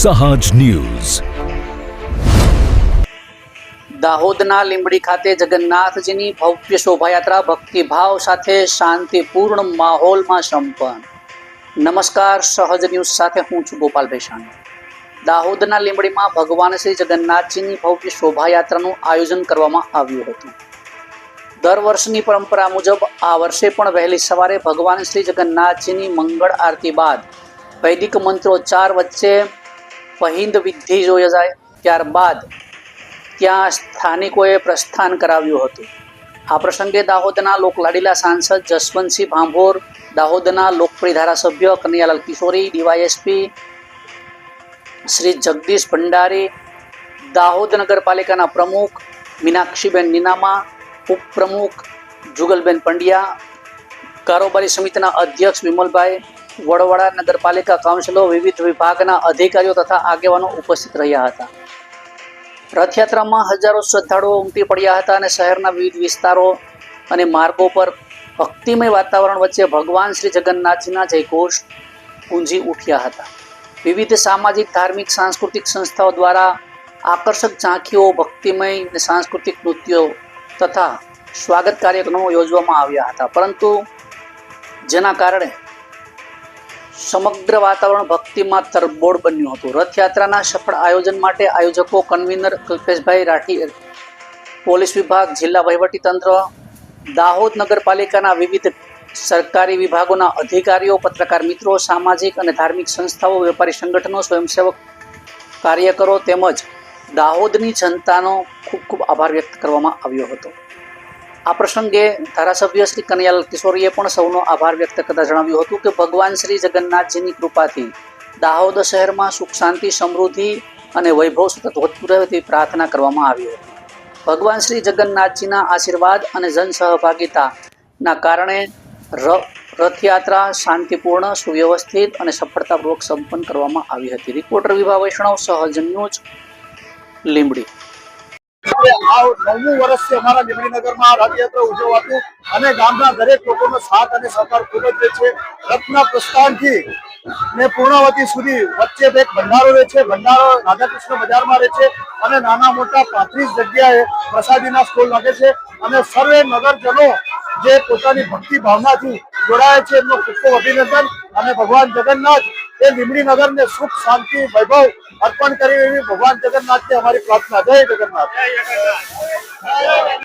સહજ ન્યૂઝ. દાહોદના લીંબડી ખાતે જગન્નાથજીની ભવ્ય શોભાયાત્રા ભક્તિભાવ સાથે શાંતિપૂર્ણ માહોલમાં સંપન્ન. નમસ્કાર, સહજ ન્યૂઝ સાથે હું છું ગોપાલ ભેસાણી. દાહોદના લીંબડીમાં ભગવાન શ્રી જગન્નાથજીની ભવ્ય શોભાયાત્રાનું આયોજન કરવામાં આવ્યું હતું. દર વર્ષની પરંપરા મુજબ આ વર્ષે પણ વહેલી સવારે ભગવાન શ્રી જગન્નાથજીની મંગળ આરતી બાદ વૈદિક મંત્રોચ્ચાર વચ્ચે પહિંદ વિધિ યોજાઈ. ત્યારબાદ ત્યાં સ્થાનિકોએ પ્રસ્થાન કરાવ્યું હતું. આ પ્રસંગે દાહોદના લોકલાડીલા સાંસદ જસવંતસિંહ ભાંભોર, દાહોદના લોકપ્રિય ધારાસભ્ય કનૈયાલાલ કિશોરી, ડીવાયએસપી શ્રી જગદીશ ભંડારી, દાહોદ નગરપાલિકાના પ્રમુખ મીનાક્ષીબેન નીનામા, ઉપપ્રમુખ જુગલબેન પંડ્યા, કારોબારી સમિતિના અધ્યક્ષ વિમલભાઈ, વડવાડા નગરપાલિકા કાઉન્સિલો, વિવિધ વિભાગના અધિકારીઓ તથા આગેવાનો ઉપસ્થિત રહ્યા હતા. રથયાત્રામાં હજારો શ્રદ્ધાળુઓ ઉમટી પડ્યા હતા અને શહેરના વિવિધ વિસ્તારો અને માર્ગો પર ભક્તિમય વાતાવરણ વચ્ચે ભગવાન શ્રી જગન્નાથજીના જયઘોષ ગુંજી ઉઠ્યા હતા. વિવિધ સામાજિક, ધાર્મિક, સાંસ્કૃતિક સંસ્થાઓ દ્વારા આકર્ષક ઝાંખીઓ, ભક્તિમય અને સાંસ્કૃતિક નૃત્યો તથા સ્વાગત કાર્યક્રમો યોજવામાં આવ્યા હતા, પરંતુ જેના કારણે સમગ્ર વાતાવરણ ભક્તિમાં તરબોળ બન્યું હતું. રથયાત્રાના સફળ આયોજન માટે આયોજકો, કન્વીનર કલ્પેશભાઈ રાઠી, પોલીસ વિભાગ, જિલ્લા વહીવટીતંત્ર, દાહોદ નગરપાલિકાના વિવિધ સરકારી વિભાગોના અધિકારીઓ, પત્રકાર મિત્રો, સામાજિક અને ધાર્મિક સંસ્થાઓ, વેપારી સંગઠનો, સ્વયંસેવક કાર્યકરો તેમજ દાહોદની જનતાનો ખૂબ ખૂબ આભાર વ્યક્ત કરવામાં આવ્યો હતો. આ પ્રસંગે ધારાસભ્ય શ્રી કનૈયાલાલ કિશોરીએ પણ સૌનો આભાર વ્યક્ત કરતા જણાવ્યું હતું કે ભગવાન શ્રી જગન્નાથજીની કૃપાથી દાહોદ શહેરમાં સુખ, શાંતિ, સમૃદ્ધિ અને વૈભવ સતત વધતું રહે તેવી પ્રાર્થના કરવામાં આવી હતી. ભગવાન શ્રી જગન્નાથજીના આશીર્વાદ અને જન સહભાગિતાના કારણે રથયાત્રા શાંતિપૂર્ણ, સુવ્યવસ્થિત અને સફળતાપૂર્વક સંપન્ન કરવામાં આવી હતી. રિપોર્ટર વિભા વૈષ્ણવ, સહજ ન્યૂઝ, લીંબડી. નવમું વર્ષથી અમારા લીંબડી નગરમાં રથયાત્રા ઉજવાતું અને ગામના દરેક લોકોનો સાથ અને સહકાર ખૂબ જ છે. રથના પ્રસ્થાનથી ને પૂર્ણાવતી સુધી વચ્ચે એક ભંડારો રહે છે. ભંડારો રાધાકૃષ્ણ બજારમાં રહે છે અને નાના મોટા 35 જગ્યાએ પ્રસાદીના સ્ટોલ લાગે છે અને સર્વે નગરજનો જે પોતાની ભક્તિ ભાવનાથી જોડાયા છે એમનો ખૂબ ખૂબ અભિનંદન. અને ભગવાન જગન્નાથ એ લીંબડી નગરને સુખ, શાંતિ, વૈભવ અર્પણ કરી એવી ભગવાન જગન્નાથને અમારી પ્રાર્થના. જય જગન્નાથ.